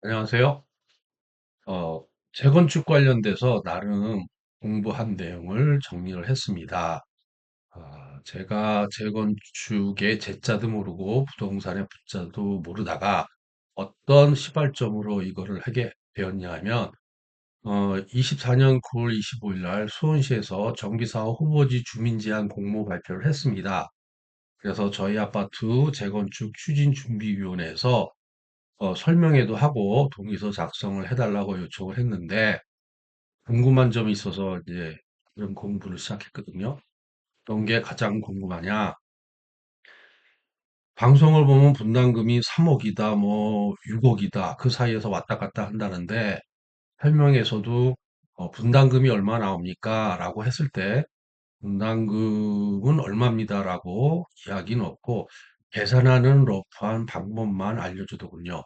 안녕하세요. 어, 재건축 관련돼서 나름 공부한 내용을 정리를 했습니다. 제가 재건축의 제자도 모르고 부동산의 부자도 모르다가 어떤 시발점으로 이거를 하게 되었냐 하면, 24년 9월 25일 날 수원시에서 정비사업 후보지 주민제한 공모 발표를 했습니다. 그래서 저희 아파트 재건축 추진준비위원회에서 설명회도 하고 동의서 작성을 해달라고 요청을 했는데 궁금한 점이 있어서 이제 이런 공부를 시작했거든요. 어떤 게 가장 궁금하냐? 방송을 보면 분담금이 3억이다, 뭐 6억이다, 그 사이에서 왔다 갔다 한다는데 설명에서도 분담금이 얼마 나옵니까? 라고 했을 때 분담금은 얼마입니다라고 이야기는 없고 계산하는 러프한 방법만 알려주더군요.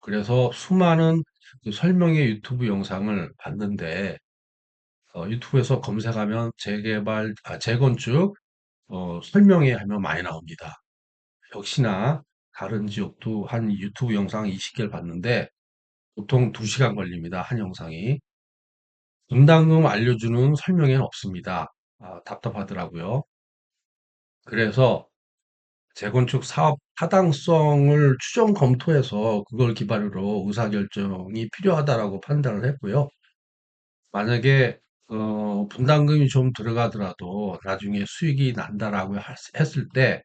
그래서 수많은 그 설명의 유튜브 영상을 봤는데 유튜브에서 검색하면 재건축 설명회 하면 많이 나옵니다. 역시나 다른 지역도 한 유튜브 영상 20개를 봤는데 보통 2시간 걸립니다. 한 영상이. 분담금 알려주는 설명회는 없습니다. 답답하더라고요. 그래서 재건축 사업 타당성을 추정 검토해서 그걸 기반으로 의사결정이 필요하다라고 판단을 했고요. 만약에 분담금이 좀 들어가더라도 나중에 수익이 난다라고 했을 때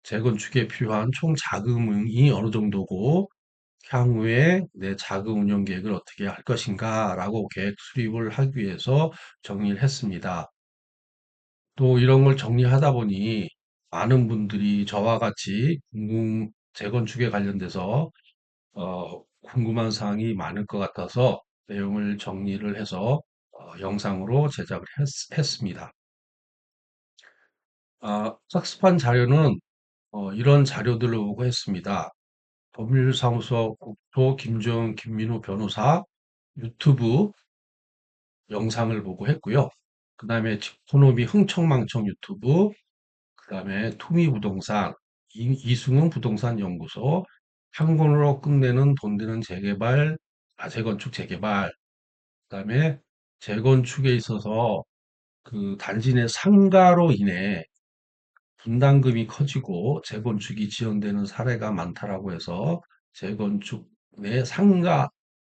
재건축에 필요한 총 자금이 어느 정도고 향후에 내 자금 운영 계획을 어떻게 할 것인가라고 계획 수립을 하기 위해서 정리를 했습니다. 또 이런 걸 정리하다 보니 많은 분들이 저와 같이 재건축에 관련돼서 궁금한 사항이 많을 것 같아서 내용을 정리를 해서 영상으로 제작을 했습니다. 학습한 자료는 이런 자료들을 보고 했습니다. 법률사무소 국토 김정 김민우 변호사 유튜브 영상을 보고 했고요. 그 다음에 직토노미 흥청망청 유튜브, 그 다음에 투미부동산, 이승훈 부동산 연구소, 한 권으로 끝내는 돈 되는 재개발, 재건축 재개발, 그다음에 재건축에 있어서 그 단지 내 상가로 인해 분담금이 커지고 재건축이 지연되는 사례가 많다라고 해서 재건축 내 상가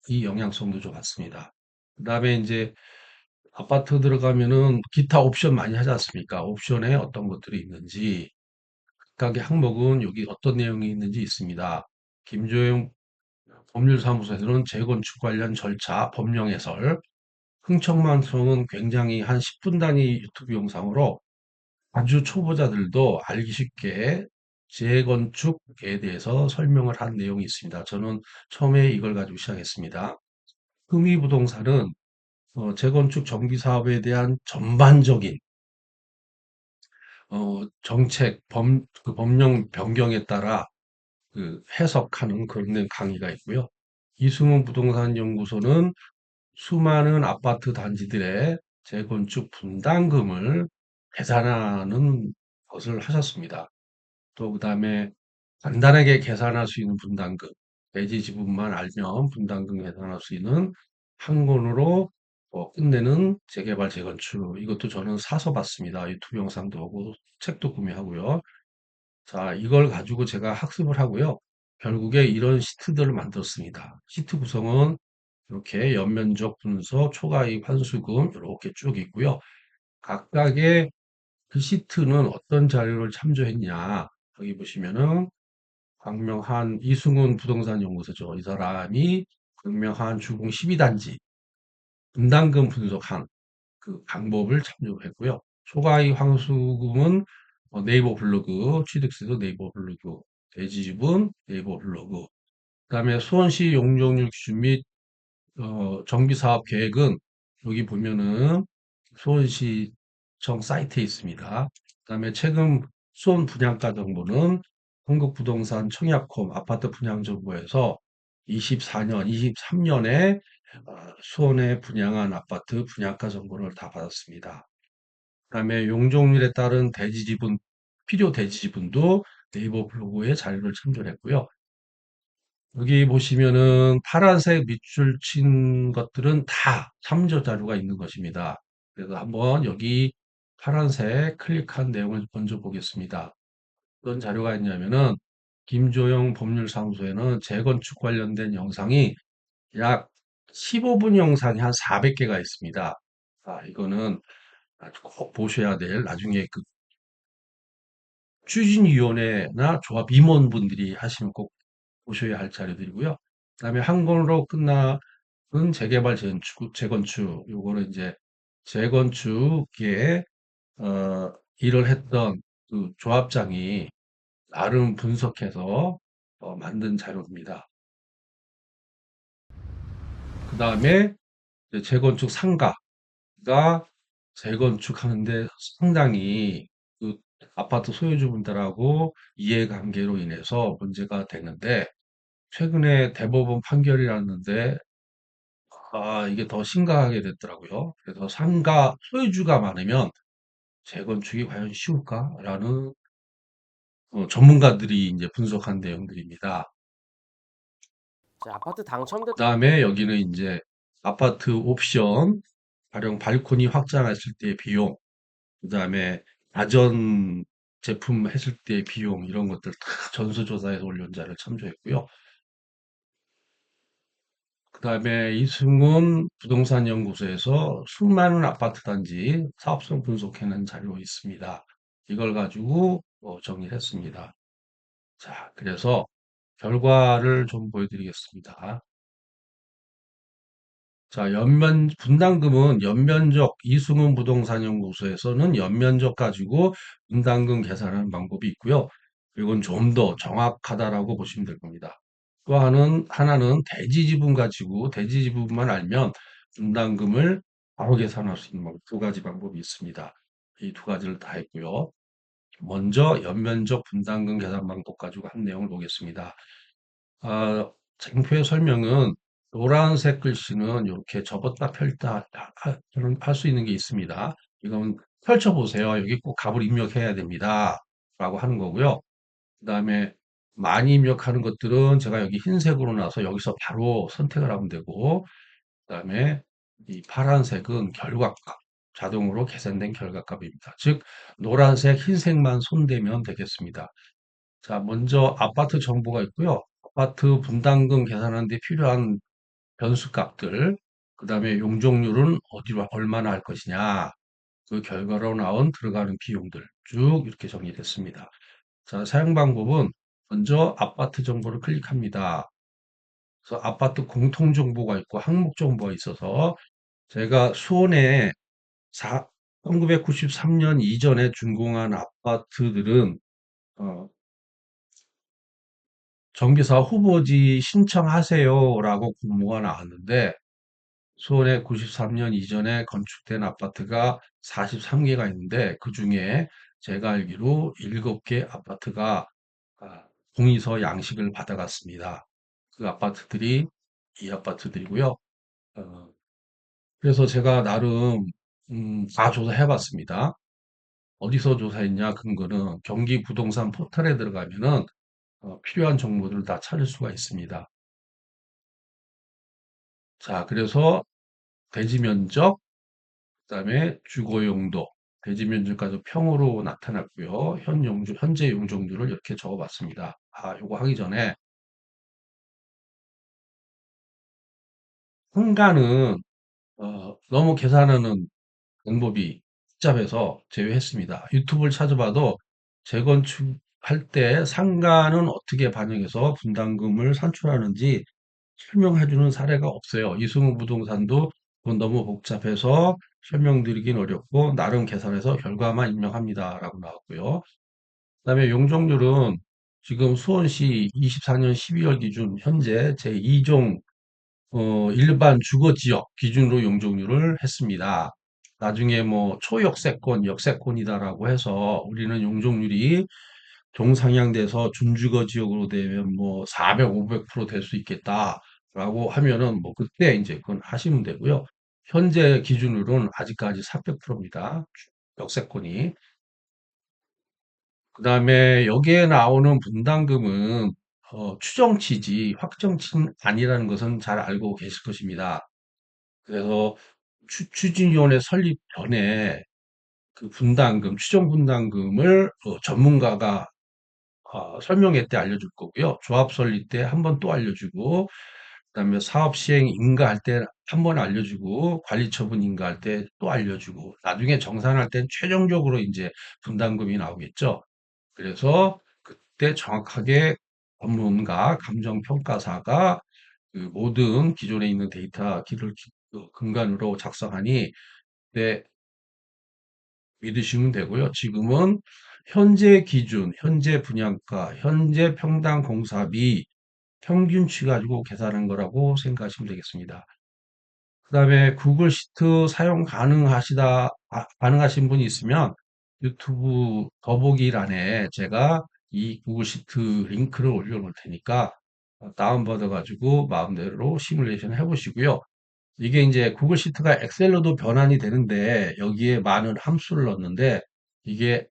이 영향성도 좀 봤습니다. 그다음에 이제 아파트 들어가면은 기타 옵션 많이 하지 않습니까? 옵션에 어떤 것들이 있는지 각각의 항목은 여기 어떤 내용이 있는지 있습니다. 김조영 법률사무소에서는 재건축 관련 절차, 법령 해설, 흥청망청은 굉장히 한 10분 단위 유튜브 영상으로 아주 초보자들도 알기 쉽게 재건축에 대해서 설명을 한 내용이 있습니다. 저는 처음에 이걸 가지고 시작했습니다. 흥미부동산은 재건축 정비 사업에 대한 전반적인 정책, 그 법령 변경에 따라 그 해석하는 그런 강의가 있고요. 이승훈 부동산 연구소는 수많은 아파트 단지들의 재건축 분담금을 계산하는 것을 하셨습니다. 또 그다음에 간단하게 계산할 수 있는 분담금, 대지 지분만 알면 분담금 계산할 수 있는 한 권으로 끝내는 재개발 재건축 이것도 저는 사서 봤습니다. 유튜브 영상도 보고 책도 구매하고요. 자, 이걸 가지고 제가 학습을 하고요. 결국에 이런 시트들을 만들었습니다. 시트 구성은 이렇게 연면적 분서, 초과이익 환수금 이렇게 쭉 있고요. 각각의 그 시트는 어떤 자료를 참조했냐. 여기 보시면은 광명한 이승훈 부동산 연구소죠. 이 사람이 광명한 주공 12단지 분담금 분석한 그 방법을 참조했고요. 초과이익 환수금은 네이버 블로그, 취득세도 네이버 블로그, 대지지분 네이버 블로그, 그다음에 수원시 용적률 기준 및 정비사업 계획은 여기 보면은 수원시청 사이트에 있습니다. 그다음에 최근 수원 분양가 정보는 한국부동산 청약홈 아파트 분양 정보에서 24년, 23년에 수원에 분양한 아파트 분양가 정보를 다 받았습니다. 그다음에 용적률에 따른 대지 지분, 필요 대지 지분도 네이버 블로그에 자료를 참조했고요. 여기 보시면은 파란색 밑줄 친 것들은 다 참조 자료가 있는 것입니다. 그래서 한번 여기 파란색 클릭한 내용을 먼저 보겠습니다. 어떤 자료가 있냐면은 김조영 법률사무소에는 재건축 관련된 영상이 약 15분 영상이 한 400개가 있습니다. 이거는 아주 꼭 보셔야 될 나중에 그 추진위원회나 조합 임원분들이 하시면 꼭 보셔야 할 자료들이고요. 그다음에 한 권으로 끝나는 재개발 재건축 요거는 이제 재건축에 일을 했던 그 조합장이 나름 분석해서 만든 자료입니다. 그다음에 재건축 상가가 재건축하는데 상당히 그 아파트 소유주분들하고 이해관계로 인해서 문제가 되는데 최근에 대법원 판결이 났는데 이게 더 심각하게 됐더라고요. 그래서 상가 소유주가 많으면 재건축이 과연 쉬울까라는 전문가들이 이제 분석한 내용들입니다. 자, 아파트 당첨됐 그다음에 여기는 이제 아파트 옵션, 가령 발코니 확장했을 때의 비용, 그다음에 가전 제품 했을 때의 비용 이런 것들 다 전수조사에서 올린 자를 참조했고요. 그다음에 이승훈 부동산 연구소에서 수많은 아파트 단지 사업성 분석해낸 자료 있습니다. 이걸 가지고 정리했습니다. 자, 그래서 결과를 좀 보여드리겠습니다. 자, 분담금은 연면적, 이승훈 부동산 연구소에서는 연면적 가지고 분담금 계산하는 방법이 있고요. 이건 좀 더 정확하다라고 보시면 될 겁니다. 또 하나는 대지 지분 가지고 대지 지분만 알면 분담금을 바로 계산할 수 있는 두 가지 방법이 있습니다. 이 두 가지를 다 했고요. 먼저 연면적 분담금 계산 방법 가지고 한 내용을 보겠습니다. 장표의 설명은 노란색 글씨는 이렇게 접었다 펼다 할 수 있는 게 있습니다. 이건 펼쳐보세요. 여기 꼭 값을 입력해야 됩니다. 라고 하는 거고요. 그 다음에 많이 입력하는 것들은 제가 여기 흰색으로 나서 여기서 바로 선택을 하면 되고, 그 다음에 이 파란색은 결과값, 자동으로 계산된 결과값입니다. 즉, 노란색, 흰색만 손대면 되겠습니다. 자, 먼저 아파트 정보가 있고요. 아파트 분담금 계산하는 데 필요한 변수값들, 그 다음에 용적률은 어디로 얼마나 할 것이냐, 그 결과로 나온 들어가는 비용들 쭉 이렇게 정리됐습니다. 자, 사용 방법은 먼저 아파트 정보를 클릭합니다. 그래서 아파트 공통 정보가 있고 항목 정보가 있어서 제가 수원에 1993년 이전에 준공한 아파트들은 어, 정비사 후보지 신청하세요라고 공모가 나왔는데 수원에 93년 이전에 건축된 아파트가 43개가 있는데 그중에 제가 알기로 7개 아파트가 동의서 양식을 받아갔습니다. 그 아파트들이 이 아파트들이고요. 어, 그래서 제가 나름 다 조사해 봤습니다. 어디서 조사했냐 근거는 경기 부동산 포털에 들어가면은 필요한 정보들을 다 찾을 수가 있습니다. 자, 그래서 대지 면적, 그다음에 주거 용도, 대지 면적까지 평으로 나타났고요. 현재 용적률을 이렇게 적어봤습니다. 요거 하기 전에 한가는 너무 계산하는 방법이 복잡해서 제외했습니다. 유튜브를 찾아봐도 재건축할 때 상가는 어떻게 반영해서 분담금을 산출하는지 설명해주는 사례가 없어요. 이승우 부동산도 그건 너무 복잡해서 설명드리긴 어렵고 나름 계산해서 결과만 입력합니다라고 나왔고요. 그다음에 용적률은 지금 수원시 24년 12월 기준 현재 제2종 일반 주거 지역 기준으로 용적률을 했습니다. 나중에 뭐 초역세권, 역세권이다라고 해서 우리는 용적률이 종상향돼서 준주거 지역으로 되면 뭐 400, 500%될 수 있겠다라고 하면은 뭐 그때 이제 그건 하시면 되고요. 현재 기준으로는 아직까지 400%입니다. 역세권이. 그다음에 여기에 나오는 분담금은 추정치지 확정치는 아니라는 것은 잘 알고 계실 것입니다. 그래서 추진위원회 설립 전에 그 분담금, 추정 분담금을 전문가가 설명회 때 알려줄 거고요. 조합 설립 때 한 번 또 알려주고, 그다음에 사업 시행 인가할 때 한 번 알려주고, 관리 처분 인가할 때 또 알려주고, 나중에 정산할 땐 최종적으로 이제 분담금이 나오겠죠. 그래서 그때 정확하게 전문가, 감정평가사가 그 모든 기존에 있는 데이터 근간으로 작성하니 네, 믿으시면 되고요. 지금은 현재 기준, 현재 분양가, 현재 평당 공사비 평균치 가지고 계산한 거라고 생각하시면 되겠습니다. 그다음에 구글 시트 사용 가능하신 분이 있으면 유튜브 더보기란에 제가 이 구글 시트 링크를 올려놓을 테니까 다운받아 가지고 마음대로 시뮬레이션 해보시고요. 이게 이제 구글 시트가 엑셀로도 변환이 되는데 여기에 많은 함수를 넣었는데 이게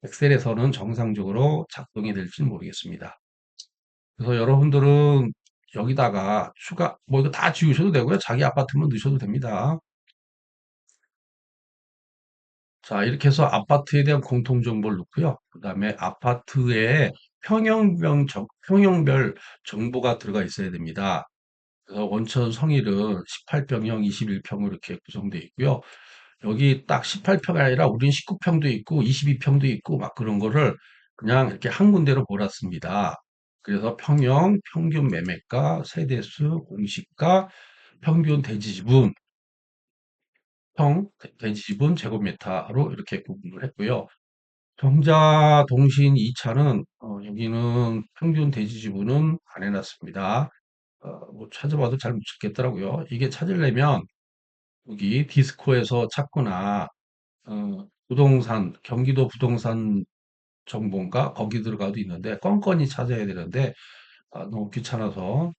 엑셀에서는 정상적으로 작동이 될지 모르겠습니다. 그래서 여러분들은 여기다가 뭐 이거 다 지우셔도 되고요. 자기 아파트만 넣으셔도 됩니다. 자, 이렇게 해서 아파트에 대한 공통정보를 넣고요. 그 다음에 아파트에 평형별 정보가 들어가 있어야 됩니다. 그래서 원천 성일은 18평형, 21평으로 이렇게 구성되어 있고요. 여기 딱 18평이 아니라 우린 19평도 있고 22평도 있고 막 그런 거를 그냥 이렇게 한 군데로 몰았습니다. 그래서 평형, 평균 매매가, 세대수, 공시가, 평균 대지지분, 대지지분 제곱미터로 이렇게 구분을 했고요. 정자 동신 2차는 여기는 평균 대지지분은 안 해놨습니다. 뭐 찾아봐도 잘 못 찾겠더라고요. 이게 찾으려면 여기 디스코에서 찾거나 부동산, 경기도 부동산 정보인가 거기 들어가도 있는데 건건이 찾아야 되는데 너무 귀찮아서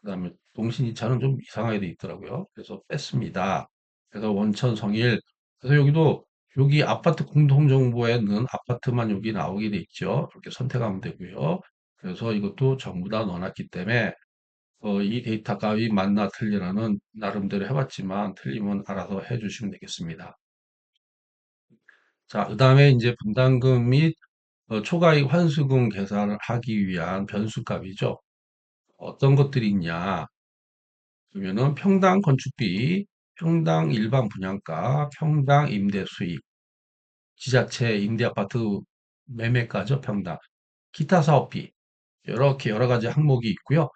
그다음에 동신이차는 좀 이상하게 돼 있더라고요. 그래서 뺐습니다. 그래서 원천 성일. 그래서 여기 아파트 공통정보에는 아파트만 여기 나오게 돼 있죠. 이렇게 선택하면 되고요. 그래서 이것도 전부 다 넣어놨기 때문에 이 데이터 값이 맞나 틀리나는 나름대로 해봤지만 틀리면 알아서 해주시면 되겠습니다. 자, 그다음에 이제 분담금 및 초과이익 환수금 계산을 하기 위한 변수값이죠. 어떤 것들이 있냐? 그러면은 평당 건축비, 평당 일반 분양가, 평당 임대 수익, 지자체 임대 아파트 매매가죠, 평당. 기타 사업비, 이렇게 여러 가지 항목이 있고요.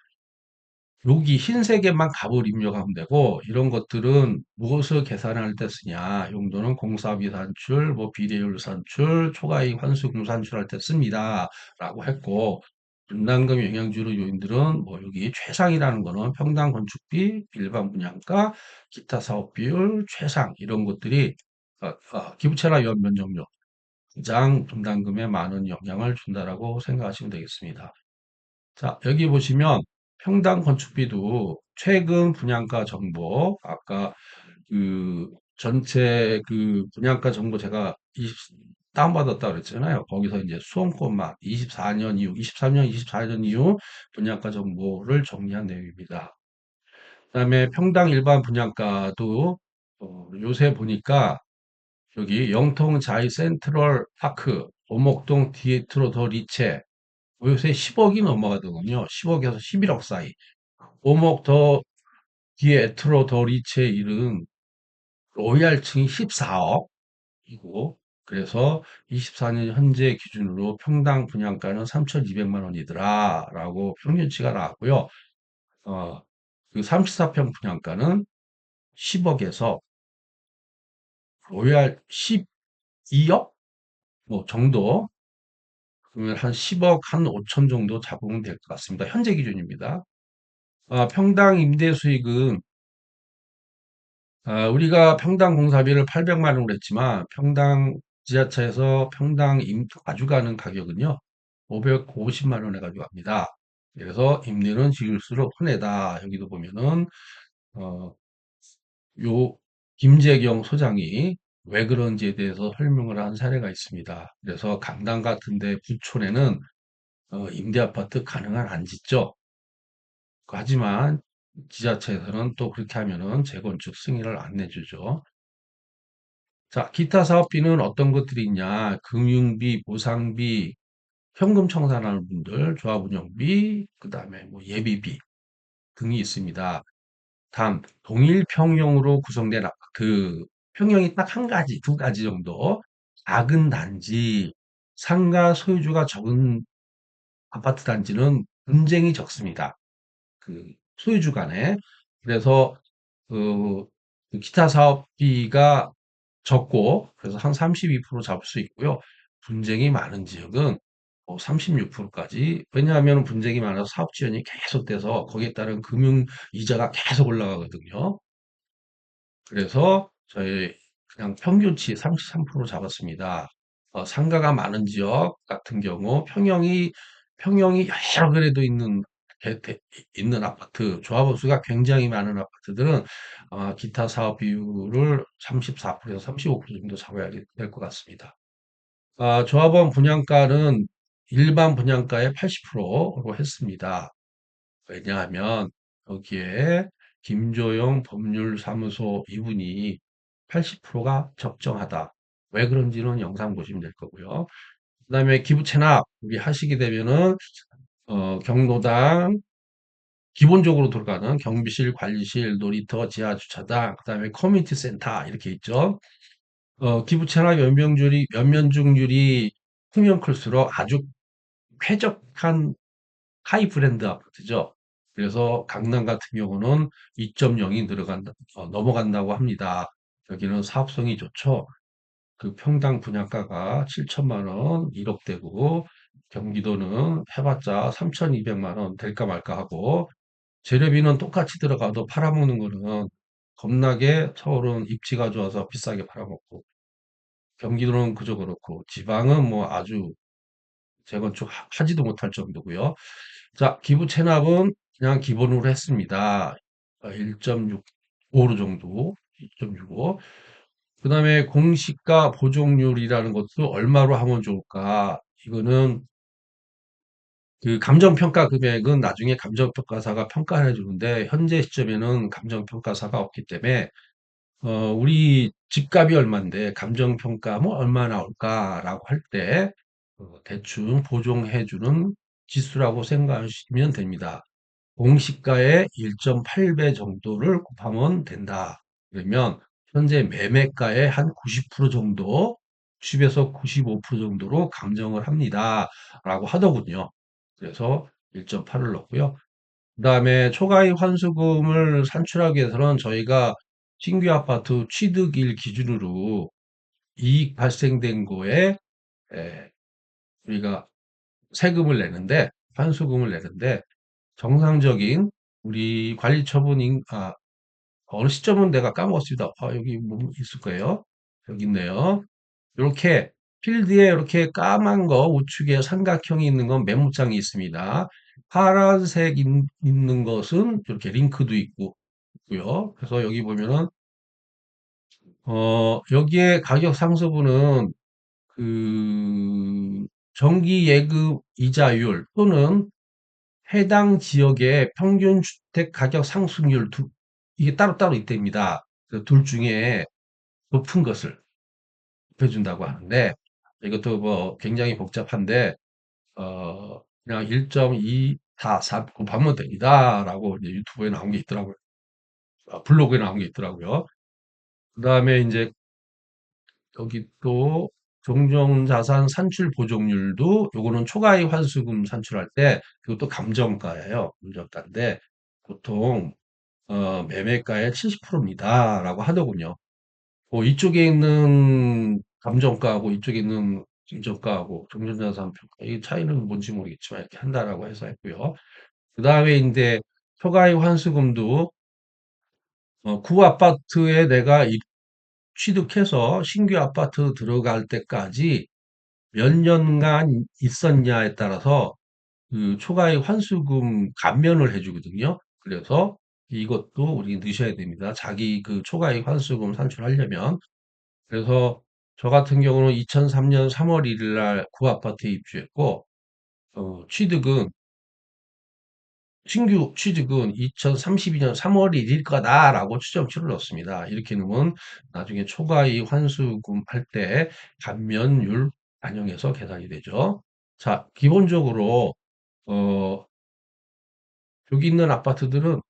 여기 흰색에만 값을 입력하면 되고 이런 것들은 무엇을 계산할 때 쓰냐 용도는 공사비 산출, 뭐 비례율 산출, 초과이익 환수금 산출할 때 씁니다 라고 했고 분담금 영향주로 요인들은 뭐 여기 최상이라는 거는 평당 건축비, 일반 분양가, 기타 사업 비율, 최상 이런 것들이 기부채나 연면적률 가장 분담금에 많은 영향을 준다라고 생각하시면 되겠습니다. 자, 여기 보시면 평당 건축비도 최근 분양가 정보, 아까 그 전체 그 분양가 정보 제가 다운받았다 그랬잖아요. 거기서 이제 수험권만 24년 이후, 23년, 24년 이후 분양가 정보를 정리한 내용입니다. 그다음에 평당 일반 분양가도 요새 보니까 여기 영통 자이 센트럴 파크, 오목동 디에트로 더 리체 요새 10억이 넘어가더군요. 10억에서 11억 사이. 오목 더 뒤에 에트로 더 리치에 이른 로얄층이 14억이고 그래서 24년 현재 기준으로 평당 분양가는 3,200만 원이더라라고 평균치가 나왔고요. 어, 그 34평 분양가는 10억에서 로얄 12억 뭐 정도 그러면 한 10억 한 5천 정도 잡으면 될 것 같습니다. 현재 기준입니다. 평당 임대 수익은 우리가 평당 공사비를 800만 원으로 했지만 평당 지자체에서 평당 가져가는 가격은요 550만 원에 가져갑니다. 그래서 임대는 지을수록 손해다. 여기도 보면은 어, 요 김재경 소장이 왜 그런지에 대해서 설명을 한 사례가 있습니다. 그래서 강당 같은데 부촌에는 임대 아파트 가능한 안 짓죠. 하지만 지자체에서는 또 그렇게 하면은 재건축 승인을 안 내주죠. 자, 기타 사업비는 어떤 것들이 있냐? 금융비, 보상비, 현금 청산하는 분들, 조합 운영비, 그다음에 뭐 예비비 등이 있습니다. 단, 동일 평형으로 구성된 아파트, 평형이 딱 한 가지, 두 가지 정도, 작은 단지, 상가 소유주가 적은 아파트 단지는 분쟁이 적습니다. 그 소유주 간에. 그래서 그, 그 기타 사업비가 적고, 그래서 한 32% 잡을 수 있고요. 분쟁이 많은 지역은 36%까지. 왜냐하면 분쟁이 많아서 사업 지연이 계속돼서 거기에 따른 금융 이자가 계속 올라가거든요. 그래서 저희 그냥 평균치 33% 잡았습니다. 상가가 많은 지역 같은 경우 평형이 여러 그래도 있는 아파트, 조합원 수가 굉장히 많은 아파트들은 기타 사업 비율을 34%에서 35% 정도 잡아야 될 것 같습니다. 조합원 분양가는 일반 분양가의 80%로 했습니다. 왜냐하면 여기에 김조영 법률사무소 이분이 80%가 적정하다. 왜 그런지는 영상 보시면 될 거고요. 그다음에 기부 체납 우리 하시게 되면은 경로당 기본적으로 들어가는 경비실, 관리실, 놀이터, 지하 주차장, 그다음에 커뮤니티 센터 이렇게 있죠. 기부 체납 연면중률이 크면 클수록 아주 쾌적한 하이 브랜드 아파트죠. 그래서 강남 같은 경우는 2.0이 넘어간다고 합니다. 여기는 사업성이 좋죠. 그 평당 분양가가 7천만 원, 1억대고, 경기도는 해봤자 3,200만 원 될까 말까 하고, 재료비는 똑같이 들어가도 팔아먹는 거는 겁나게 서울은 입지가 좋아서 비싸게 팔아먹고, 경기도는 그저 그렇고, 지방은 뭐 아주 재건축 하지도 못할 정도고요. 자, 기부 체납은 그냥 기본으로 했습니다. 1.65로 정도, 1.65. 그 다음에 공시가 보존율이라는 것도 얼마로 하면 좋을까? 이거는 그 감정평가 금액은 나중에 감정평가사가 평가를 해주는데 현재 시점에는 감정평가사가 없기 때문에 우리 집값이 얼만데 감정평가 뭐 얼마 나올까라고 할 때 대충 보정해주는 지수라고 생각하시면 됩니다. 공시가의 1.8배 정도를 곱하면 된다. 그러면 현재 매매가의 한 90% 정도, 90에서 95% 정도로 감정을 합니다. 라고 하더군요. 그래서 1.8을 넣고요. 그 다음에 초과이익 환수금을 산출하기 위해서는 저희가 신규 아파트 취득일 기준으로 이익 발생된 거에 우리가 세금을 내는데, 환수금을 내는데, 정상적인 우리 어느 시점은 내가 까먹었습니다. 여기 뭐 있을 거예요. 여기 있네요. 이렇게 필드에 이렇게 까만 거 우측에 삼각형이 있는 건 메모장이 있습니다. 파란색 있는 것은 이렇게 링크도 있고요. 그래서 여기 보면은 여기에 가격 상수분은 그 정기 예금 이자율 또는 해당 지역의 평균 주택 가격 상승률 이게 따로따로 있답니다. 그둘 중에 높은 것을 해준다고 하는데 이것도 뭐 굉장히 복잡한데 그냥 1.244 곱하면 됩니다라고 이제 유튜브에 나온 게 있더라고요. 블로그에 나온 게 있더라고요. 그다음에 이제 여기 또 종전자산 산출 보존율도 요거는 초과이익 환수금 산출할 때 이것도 감정가예요. 감정가인데 보통 매매가의 70%입니다라고 하더군요. 이쪽에 있는 감정가하고 이쪽에 있는 증정가하고 종전자산 평가 이 차이는 뭔지 모르겠지만 이렇게 한다라고 해서 했고요. 그 다음에 이제 초과이익 환수금도 구 아파트에 내가 취득해서 신규 아파트 들어갈 때까지 몇 년간 있었냐에 따라서 그 초과이익 환수금 감면을 해주거든요. 그래서 이것도 우리 넣으셔야 됩니다. 자기 그 초과이익 환수금 산출하려면. 그래서 저 같은 경우는 2003년 3월 1일 날 구 아파트에 입주했고 취득은 신규 취득은 2032년 3월 1일 거다라고 추정치를 넣습니다. 이렇게 넣으면 나중에 초과이익 환수금 할 때 감면율 반영해서 계산이 되죠. 자, 기본적으로 어, 여기 있는 아파트들은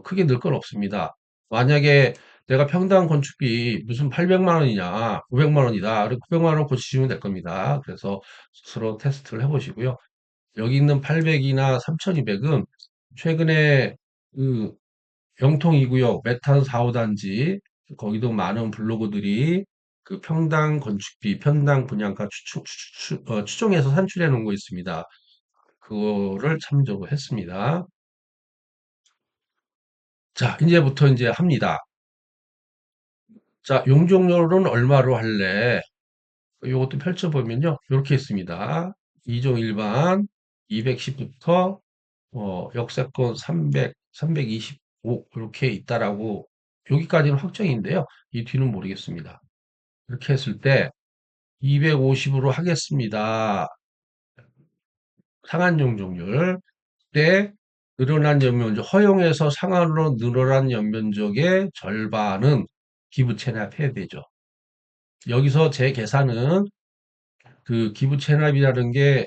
크게 늘 건 없습니다. 만약에 내가 평당 건축비 무슨 800만 원이냐, 900만 원이다. 900만 원 고치시면 될 겁니다. 그래서 스스로 테스트를 해보시고요. 여기 있는 800이나 3200은 최근에 그 영통 2구역 메탄 4호단지 거기도 많은 블로거들이 그 평당 건축비, 평당 분양가 추정해서 산출해 놓은 거 있습니다. 그거를 참조를 했습니다. 자, 이제부터 이제 합니다. 자, 용적률은 얼마로 할래? 요것도 펼쳐보면요. 이렇게 있습니다. 2종 일반 210부터 역세권 300, 325 이렇게 있다라고 여기까지는 확정인데요. 이 뒤는 모르겠습니다. 이렇게 했을 때 250으로 하겠습니다. 상한 용적률 때 늘어난 연면적 허용해서 상한으로 늘어난 연면적의 절반은 기부 체납해야 되죠. 여기서 제 계산은 그 기부 체납이라는 게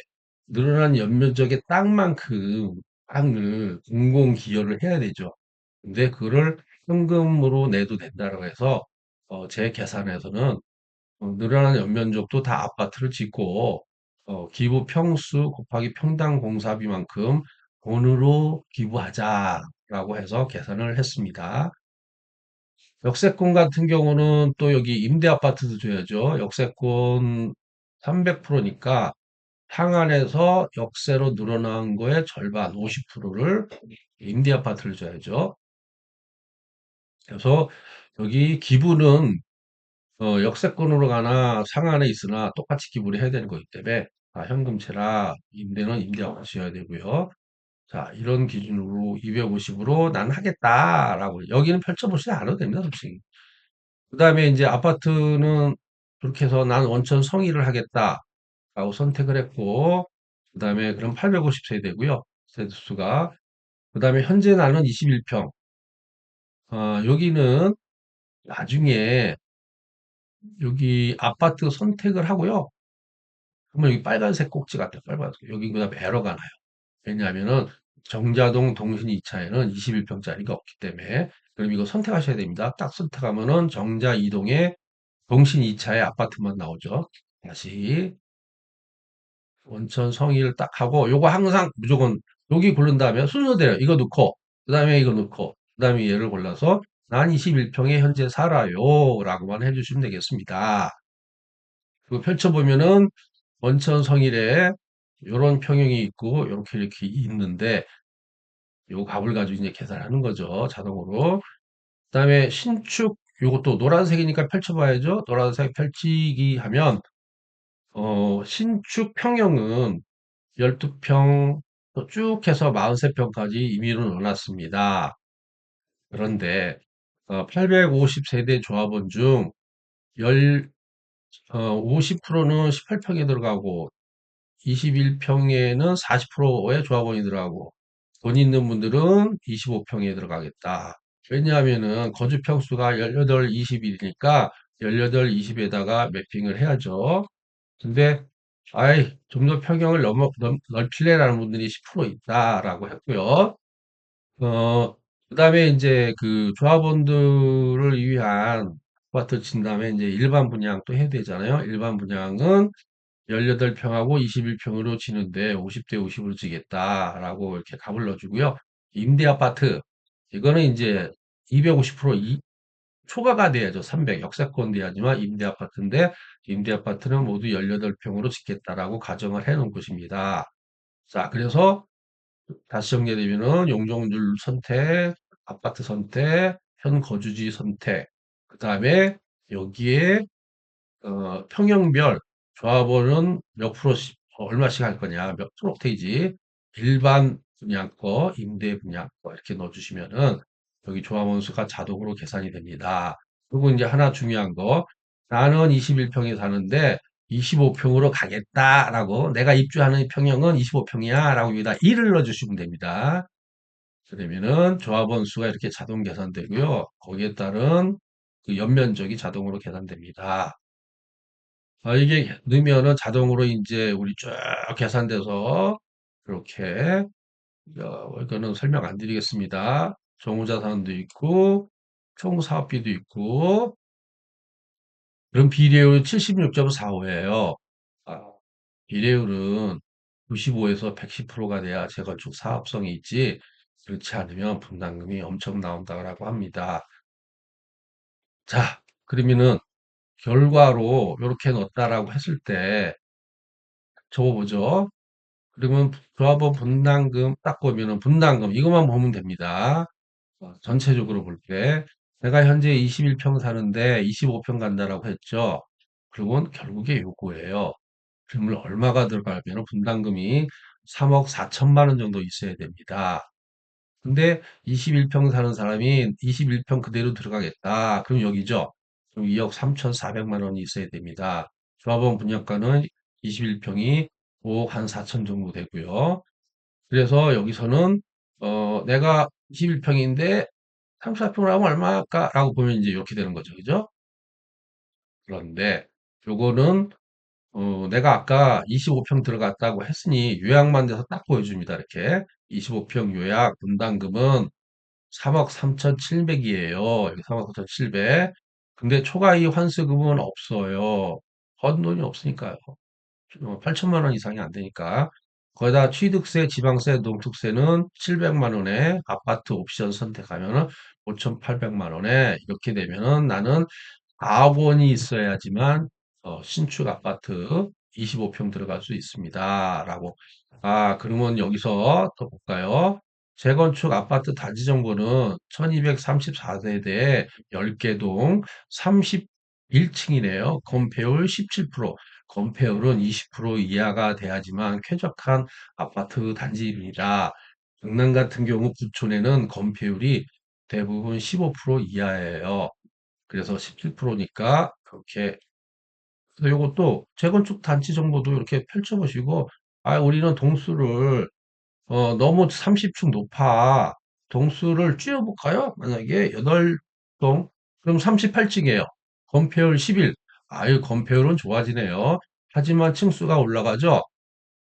늘어난 연면적의 땅만큼 땅을 공공 기여를 해야 되죠. 근데 그거를 현금으로 내도 된다고 해서 제 계산에서는 늘어난 연면적도 다 아파트를 짓고 기부 평수 곱하기 평당 공사비만큼 돈으로 기부하자라고 해서 계산을 했습니다. 역세권 같은 경우는 또 여기 임대 아파트도 줘야죠. 역세권 300%니까 상한에서 역세로 늘어난 거의 절반 50%를 임대 아파트를 줘야죠. 그래서 여기 기부는 역세권으로 가나 상한에 있으나 똑같이 기부를 해야 되는 거기 때문에 현금채라 임대는 임대하고 지어야 되고요. 자, 이런 기준으로 250으로 난 하겠다라고 여기는 펼쳐보시지 않아도 됩니다, 솔직히. 그 다음에 이제 아파트는 그렇게 해서 난 원천 성의를 하겠다라고 선택을 했고, 그 다음에 그럼 850세대고요. 세대수가. 그 다음에 현재 나는 21평. 여기는 나중에 여기 아파트 선택을 하고요. 그러면 여기 빨간색 꼭지 같아요. 빨간색. 여기 그다음에 에러가 나요. 왜냐하면은 정자동 동신 2차에는 21평짜리가 없기 때문에 그럼 이거 선택하셔야 됩니다. 딱 선택하면은 정자 2동에 동신 2차에 아파트만 나오죠. 다시 원천 성의를 딱 하고 요거 항상 무조건 여기 고른 다음에 순서대로 이거 넣고 그다음에 이거 넣고 그다음에 얘를 골라서 난 21평에 현재 살아요 라고만 해주시면 되겠습니다. 그거 펼쳐보면은 원천 성일에 요런 평형이 있고 요렇게 이렇게 있는데 요 값을 가지고 이제 계산하는 거죠. 자동으로. 그다음에 신축 요것도 노란색이니까 펼쳐봐야죠. 노란색 펼치기 하면 신축 평형은 12평 쭉 해서 43평까지 임의로 넣어놨습니다. 그런데 850세대 조합원 중 50%는 18평에 들어가고 21평에는 40%의 조합원이 들어가고 돈 있는 분들은 25평에 들어가겠다. 왜냐하면은 거주 평수가 18, 20이니까 18, 20에다가 매핑을 해야죠. 근데 아이 좀 더 평형을 넓힐래라는 분들이 10% 있다라고 했고요. 그다음에 이제 그 조합원들을 위한 아파트 진 다음에 이제 일반 분양 또 해야 되잖아요. 일반 분양은 18평하고 21평으로 지는데 50대 50으로 지겠다라고 이렇게 값을 넣어주고요. 임대 아파트 이거는 이제 250% 초과가 돼야죠. 300 역세권 돼야지만 임대 아파트인데 임대 아파트는 모두 18평으로 짓겠다라고 가정을 해 놓은 것입니다. 자, 그래서 다시 정리되면은 용적률 선택, 아파트 선택, 현 거주지 선택, 그 다음에 여기에 평형별 조합원은 몇 프로씩 얼마씩 할 거냐, 몇 프로테이지, 일반 분양거, 임대 분양거 이렇게 넣어주시면은 여기 조합원 수가 자동으로 계산이 됩니다. 그리고 이제 하나 중요한 거, 나는 21평에 사는데 25평으로 가겠다라고 내가 입주하는 평형은 25평이야라고 여기다 1을 넣어주시면 됩니다. 그러면은 조합원 수가 이렇게 자동 계산되고요. 거기에 따른 그 연면적이 자동으로 계산됩니다. 이게 넣으면은 자동으로 이제 우리 쭉 계산돼서 그렇게 이거는 설명 안 드리겠습니다. 정후자산도 있고 총사업비도 있고 그럼 비례율 76.45예요. 비례율은 95에서 110%가 돼야 재건축 사업성이 있지 그렇지 않으면 분담금이 엄청 나온다고 합니다. 자, 그러면은 결과로 이렇게 넣었다라고 했을 때 적어보죠. 그러면 조합원 분담금 딱 보면은 분담금 이것만 보면 됩니다. 전체적으로 볼 때 내가 현재 21평 사는데 25평 간다라고 했죠. 그러면 결국에 요거예요. 그러면 얼마가 들어가면 분담금이 3억 4천만 원 정도 있어야 됩니다. 근데 21평 사는 사람이 21평 그대로 들어가겠다. 그럼 여기죠. 그럼 2억 3,400만 원이 있어야 됩니다. 조합원 분양가는 21평이 5억 한 4천 정도 되고요. 그래서 여기서는 내가 21평인데 34평을 하면 얼마일까라고 보면 이제 이렇게 되는 거죠. 그죠? 그런데 요거는 내가 아까 25평 들어갔다고 했으니 요약만 돼서 딱 보여줍니다. 이렇게 25평 요약 분담금은 3억 3,700이에요. 여기 3억 3,700. 근데 초과이익 환수금은 없어요. 번 돈이 없으니까요. 8천만 원 이상이 안 되니까. 거기다 취득세, 지방세, 농특세는 700만 원에 아파트 옵션 선택하면은 5,800만 원에 이렇게 되면은 나는 4억 원이 있어야지만 신축 아파트 25평 들어갈 수 있습니다. 라고. 그러면 여기서 또 볼까요? 재건축 아파트 단지 정보는 1234세대 10개 동 31층이네요. 건폐율 17%. 건폐율은 20% 이하가 돼야지만 쾌적한 아파트 단지입니다. 강남 같은 경우 부촌에는 건폐율이 대부분 15% 이하예요. 그래서 17%니까 그렇게 그래서 요것도 재건축 단지 정보도 이렇게 펼쳐보시고 우리는 동수를 너무 30층 높아. 동수를 줄여볼까요? 만약에 8동 그럼 38층이에요. 건폐율 11. 건폐율은 좋아지네요. 하지만 층수가 올라가죠.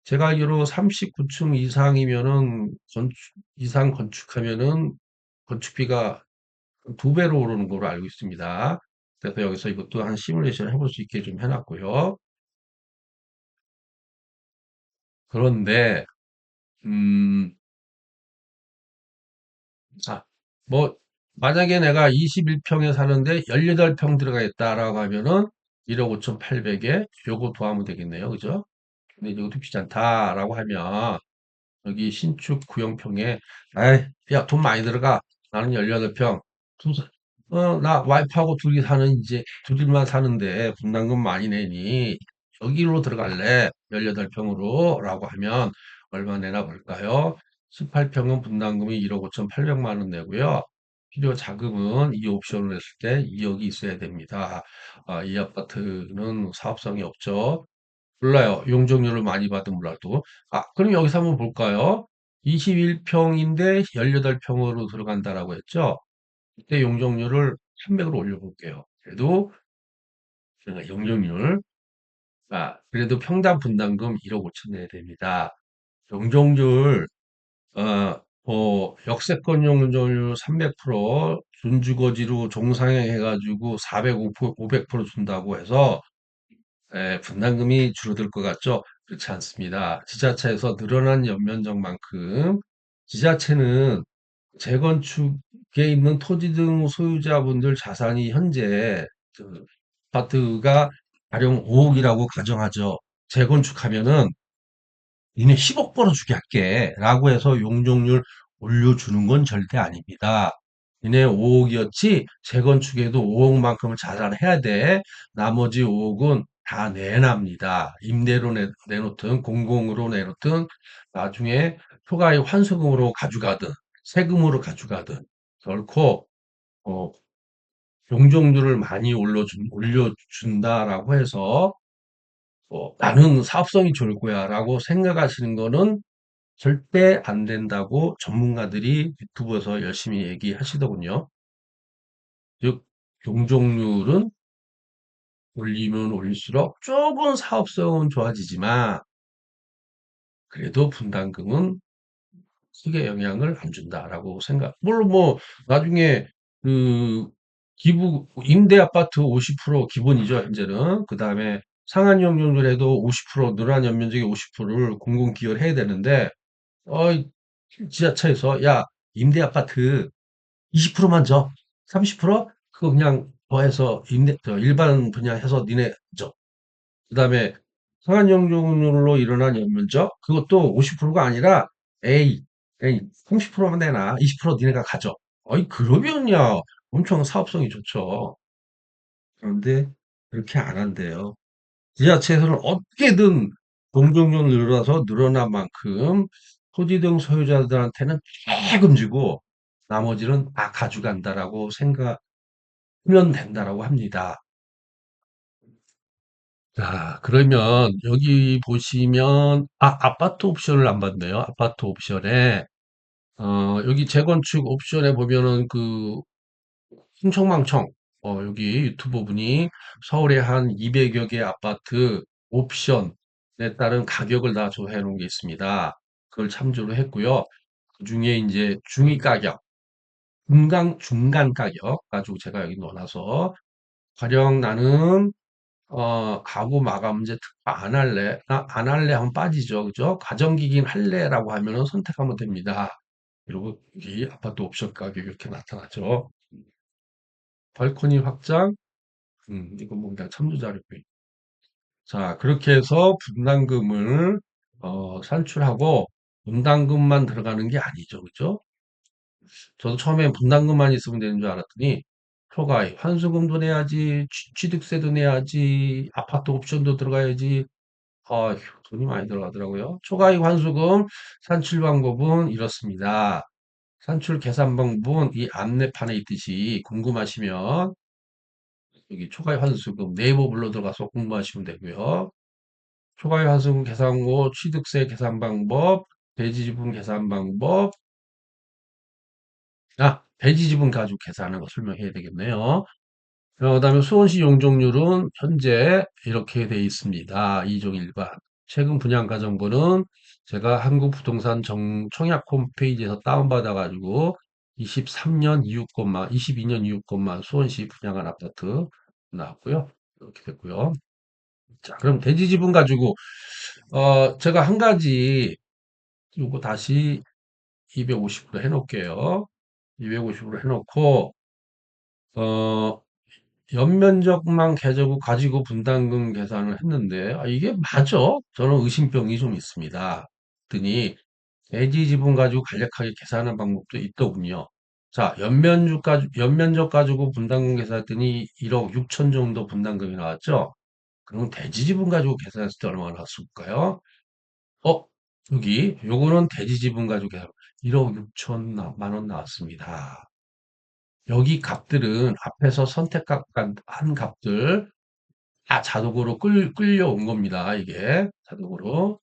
제가 알기로 39층 이상이면은 이상 건축하면은 건축비가 2배로 오르는 걸로 알고 있습니다. 그래서 여기서 이것도 한 시뮬레이션 해볼 수 있게 좀 해놨고요. 그런데 음, 자, 뭐 만약에 내가 21평에 사는데 18평 들어가겠다라고 하면은 1억 5,800에 요거 더하면 되겠네요. 그죠? 근데 이것도 귀찮다라고 하면 여기 신축 구형평에 에이, 야, 돈 많이 들어가. 나는 18평. 나 와이프하고 둘이 사는 이제 둘이만 사는데 분담금 많이 내니 여기로 들어갈래. 18평으로 라고 하면 얼마 내나 볼까요? 18평은 분담금이 1억 5,800만 원 내고요. 필요 자금은 이 옵션을 했을 때 2억이 있어야 됩니다. 이 아파트는 사업성이 없죠. 몰라요. 용적률을 많이 받은 몰라도. 그럼 여기서 한번 볼까요? 21평인데 18평으로 들어간다라고 했죠? 이때 용적률을 300으로 올려볼게요. 그래도 제가 용적률, 그래도 평당 분담금 1억 5천 내야 됩니다. 용적률, 역세권 용적률 300%, 준주거지로 종상향 해가지고 400, 500% 준다고 해서 분담금이 줄어들 것 같죠? 그렇지 않습니다. 지자체에서 늘어난 연면적만큼 지자체는 재건축에 있는 토지 등 소유자분들 자산이 현재 그 아파트가 가령 5억이라고 가정하죠. 재건축하면은 니네 10억 벌어주게 할게 라고 해서 용적률 올려주는 건 절대 아닙니다. 니네 5억이었지 재건축에도 5억만큼을 자산해야 돼. 나머지 5억은 다 내납니다. 임대로 내놓든 공공으로 내놓든 나중에 초과이익 환수금으로 가져가든 세금으로 가져가든 결코 어, 용적률을 많이 올려준다라고 해서 나는 사업성이 좋을 거야 라고 생각하시는 거는 절대 안 된다고 전문가들이 유튜브에서 열심히 얘기하시더군요. 즉, 용적률은 올리면 올릴수록 조금 사업성은 좋아지지만 그래도 분담금은 크게 영향을 안 준다라고 생각. 물론 뭐 나중에 그 기부 임대 아파트 50% 기본이죠, 현재는. 그다음에 상한 용적률에도 50% 늘어난 연면적의 50%를 공공 기여를 해야 되는데 어이 지자체에서 야, 임대 아파트 20%만 줘. 30% 그거 그냥 더해서 일반 분양해서 니네 줘. 그다음에 상한용적률로 일어난 연면적 그것도 50%가 아니라 A, A 30%만 내놔. 20% 니네가 가져. 어이 그러면야 엄청 사업성이 좋죠. 그런데 그렇게 안 한대요. 지자체에서는 어떻게든 공정률 늘어나서 늘어난 만큼 토지 등 소유자들한테는 조금 주고 나머지는 다 가져간다라고 생각하면 된다라고 합니다. 자, 그러면 여기 보시면 아파트 옵션을 안 봤네요. 아파트 옵션에 여기 재건축 옵션에 보면은 그 흥청망청 여기 유튜버 분이 서울에 한 200여 개 아파트 옵션에 따른 가격을 다 조회해 놓은 게 있습니다. 그걸 참조를 했고요. 그중에 이제 중위 가격, 중간 가격 가지고 제가 여기 넣어놔서 가령 나는 가구 마감재 특화 안 할래. 나 안 할래 하면 빠지죠. 그죠? 가정기긴 할래라고 하면은 선택하면 됩니다. 그리고 여기 아파트 옵션 가격이 이렇게 나타나죠. 발코니 확장, 이거 뭐 그냥 참조자료고요. 자, 그렇게 해서 분담금을 산출하고 분담금만 들어가는 게 아니죠. 그죠? 저도 처음에 분담금만 있으면 되는 줄 알았더니 초과이, 환수금도 내야지, 취득세도 내야지, 아파트 옵션도 들어가야지, 아, 돈이 많이 들어가더라고요. 초과이익 환수금 산출 방법은 이렇습니다. 산출 계산 방법은 이 안내판에 있듯이 궁금하시면 여기 초과이익 환수금 네이버 불러 들어가서 공부하시면 되고요. 초과이익 환수금 계산고, 취득세 계산 방법, 대지지분 계산 방법, 대지지분 가지고 계산하는 거 설명해야 되겠네요. 그다음에 수원시 용적률은 현재 이렇게 돼 있습니다. 2종 일반. 최근 분양가 정보는 제가 한국부동산 청약 홈페이지에서 다운받아가지고 23년 이웃것만, 22년 이웃것만 수원시 분양한 아파트 나왔고요. 이렇게 됐고요. 자, 그럼 대지 지분 가지고 제가 한 가지 요거 다시 250으로 해놓을게요. 250으로 해놓고 어, 연면적만 가지고 분담금 계산을 했는데, 이게 맞아? 저는 의심병이 좀 있습니다. 그랬더니, 대지 지분 가지고 간략하게 계산하는 방법도 있더군요. 자, 연면적 가지고 분담금 계산했더니 1억 6천 정도 분담금이 나왔죠? 그럼 대지 지분 가지고 계산했을 때 얼마나 나왔을까요? 어, 요거는 대지 지분 가지고 계산, 1억 6천만 원 나왔습니다. 여기 값들은 앞에서 선택한 값들 다 자동으로 끌려온 겁니다. 이게 자동으로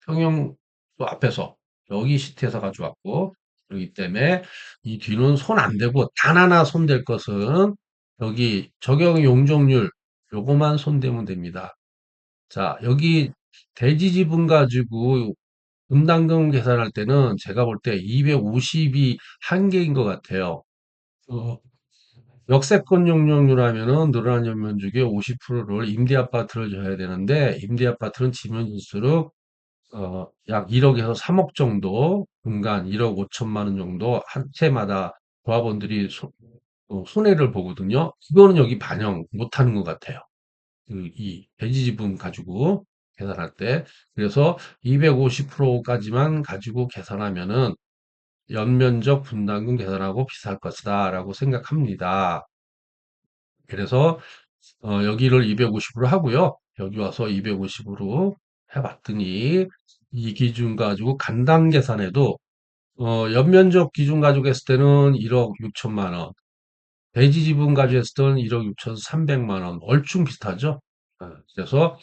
평형도 앞에서 여기 시트에서 가져왔고 그렇기 때문에 이 뒤는 손 안 대고 단 하나 손댈 것은 여기 적용 용적률 요거만 손대면 됩니다. 자, 여기 대지 지분 가지고 분담금 계산할 때는 제가 볼 때 250이 한계인 것 같아요. 어, 역세권 용적률하면은 늘어난 연면적의 50%를 임대아파트를 줘야 되는데 임대아파트는 지면일수록 약 1억에서 3억 정도 분간 1억 5천만 원 정도 한 채마다 조합원들이 손해를 보거든요. 그거는 여기 반영 못하는 것 같아요. 이 대지지분 가지고 계산할 때 그래서 250%까지만 가지고 계산하면은 연면적 분담금 계산하고 비슷할 것이다라고 생각합니다. 그래서 여기를 250으로 하고요. 여기 와서 250으로 해봤더니 이 기준 가지고 간단 계산해도 연면적 기준 가지고 했을 때는 1억 6천만 원, 대지 지분 가지고 했을 때는 1억 6천 3백만 원, 얼추 비슷하죠? 그래서,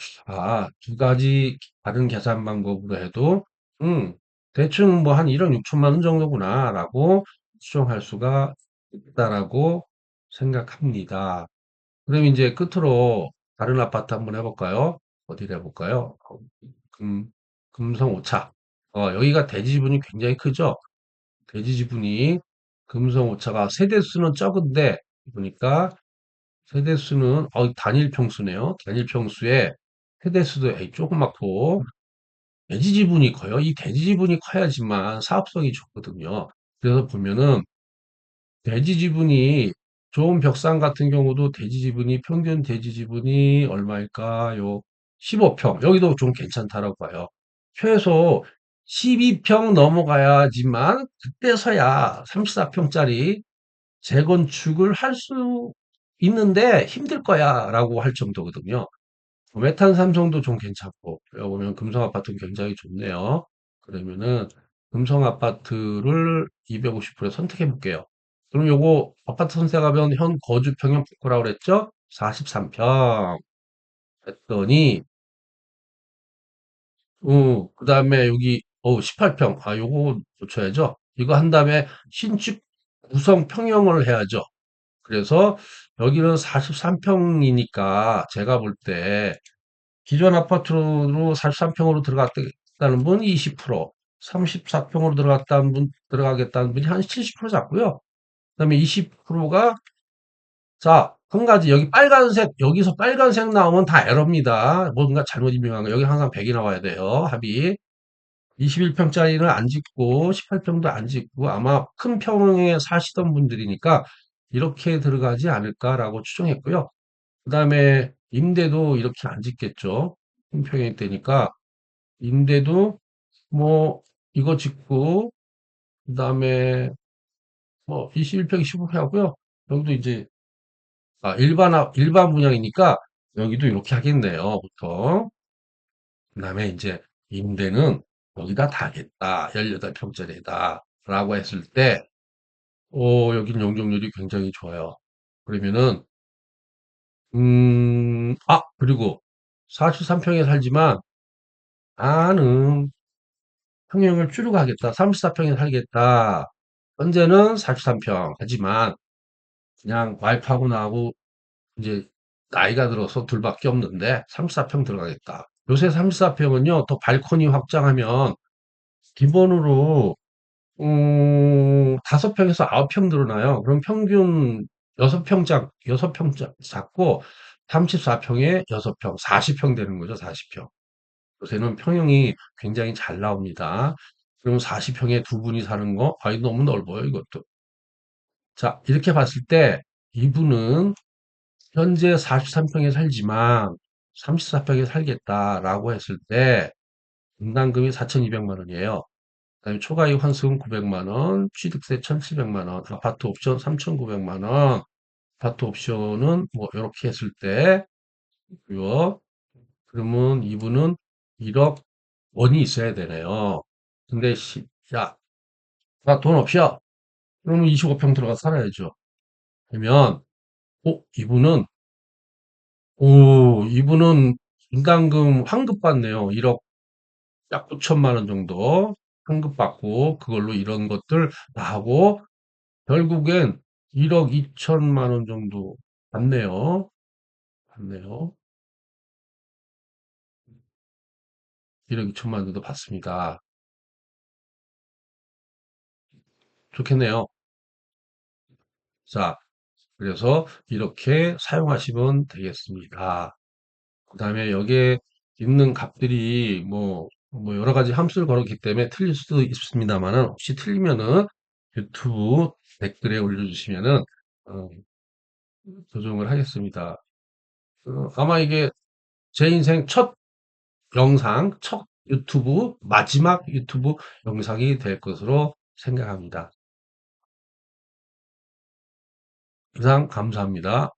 두 가지 다른 계산 방법으로 해도, 음, 대충 뭐 한 1억 6천만 원 정도구나라고 추정할 수가 있다라고 생각합니다. 그럼 이제 끝으로 다른 아파트 한번 해볼까요? 어디를 해볼까요? 금, 금성 오차. 여기가 대지 지분이 굉장히 크죠? 대지 지분이 금성 오차가 세대수는 적은데, 보니까 세대수는, 단일 평수네요. 단일 평수에 세대수도 조그맣고, 대지 지분이 커요. 이 대지 지분이 커야지만 사업성이 좋거든요. 그래서 보면은 대지 지분이 좋은 벽산 같은 경우도 대지 지분이 평균 대지 지분이 얼마일까요? 15평. 여기도 좀 괜찮다라고 봐요. 최소 12평 넘어가야지만 그때서야 34평짜리 재건축을 할 수 있는데 힘들 거야라고 할 정도거든요. 메탄 삼성도 좀 괜찮고, 여기 보면 금성 아파트는 굉장히 좋네요. 그러면은 금성 아파트를 250% 선택해 볼게요. 그럼 요거 아파트 선택하면 현 거주 평형 복구라고 그랬죠? 43평 했더니, 그 다음에 여기 18평. 요거 고쳐야죠. 이거 한 다음에 신축 구성 평형을 해야죠. 그래서 여기는 43평이니까 제가 볼때 기존 아파트로 43평으로 들어갔다는 분 20%, 34평으로 들어가겠다는 분이 한 70% 잡고요. 그다음에 20%가 자, 한 가지 여기 빨간색 여기서 빨간색 나오면 다 에러입니다. 뭔가 잘못 입력한 거. 여기 항상 100이 나와야 돼요. 합이. 21평짜리는 안 짓고 18평도 안 짓고 아마 큰 평에 사시던 분들이니까 이렇게 들어가지 않을까라고 추정했고요. 그다음에 임대도 이렇게 안 짓겠죠. 큰 평이 되니까 임대도 뭐 이거 짓고 그다음에 뭐 21평, 15평 하고요. 여기도 이제 일반 분양이니까 여기도 이렇게 하겠네요. 보통. 그다음에 이제 임대는 여기다 다겠다. 18평짜리다. 라고 했을 때 여긴 용적률이 굉장히 좋아요. 그러면은 그리고 43평에 살지만 나는 평형을 줄이고 하겠다. 34평에 살겠다. 현재는 43평. 하지만 그냥 와이프하고 나하고 이제 나이가 들어서 둘밖에 없는데 34평 들어가겠다. 요새 34평은요, 더 발코니 확장하면 기본으로 5평에서 9평 늘어나요. 그럼 평균 6평 잡고 34평에 6평, 40평 되는 거죠, 40평. 요새는 평형이 굉장히 잘 나옵니다. 그럼 40평에 두 분이 사는 거, 이거 너무 넓어요, 이것도. 자, 이렇게 봤을 때, 이분은 현재 43평에 살지만 34평에 살겠다라고 했을 때, 분담금이 4,200만 원이에요. 그다음에 초과이익 환수금 900만 원, 취득세 1,700만 원, 아파트 옵션 3,900만 원, 아파트 옵션은 뭐, 이렇게 했을 때, 요, 그러면 이분은 1억 원이 있어야 되네요. 근데 야, 나 돈 없어. 그러면 25평 들어가 살아야죠. 그러면 이분은 인당금 환급 받네요. 1억 약 9천만 원 정도 환급 받고 그걸로 이런 것들 다 하고 결국엔 1억 2천만 원 정도 받네요. 받네요. 1억 2천만 원 정도 받습니다. 좋겠네요. 자, 그래서 이렇게 사용하시면 되겠습니다. 그다음에 여기에 있는 값들이 뭐 여러 가지 함수를 걸었기 때문에 틀릴 수도 있습니다만은 혹시 틀리면은 유튜브 댓글에 올려주시면은 어, 조정을 하겠습니다. 아마 이게 제 인생 첫 영상, 첫 유튜브, 마지막 유튜브 영상이 될 것으로 생각합니다. 이상 감사합니다.